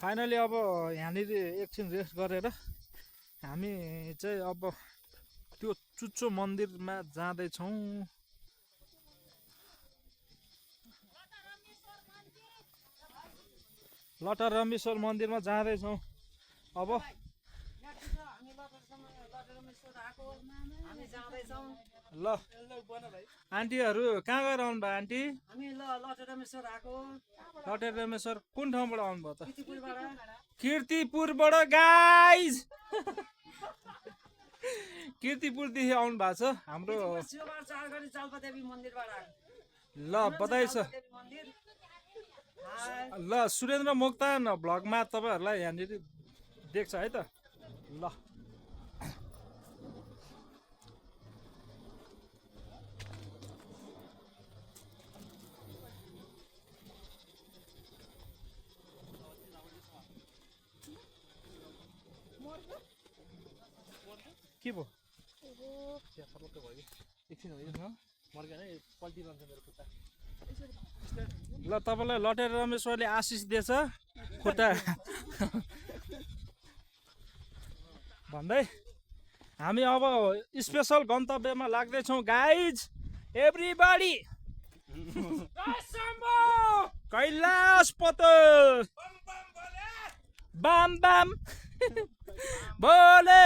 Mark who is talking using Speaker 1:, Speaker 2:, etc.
Speaker 1: Finally अब यहाँनिर एकछिन रेस्ट गरेर हामी चाहिँ अब त्यो चुच्चो मन्दिरमा जाँदैछौँ। लटरमेश्वर मन्दिरमा जाँदैछौँ अब। ल आन्टीहरू कहाँ गएर आउनु भयो आन्टी? लटरमेश्वर कुन ठाउँबाट आउनुभयो त? किर्तिपुरबाट गाइज। किर्तिपुरदेखि आउनु भएको छ हाम्रो। ल बधाई छ। ल सुरेन्द्र मोक्तान भ्लगमा तपाईँहरूलाई यहाँनिर देख्छ है त। ल के भयो? एकछिन ल तपाईँलाई लटरमेश्वरले आशिष दिएछ खुट्टा भन्दै हामी अब स्पेसल गन्तव्यमा लाग्दैछौँ गाइज। एभ्रिबडी कैलाश पत्थर बाम बाम बोले।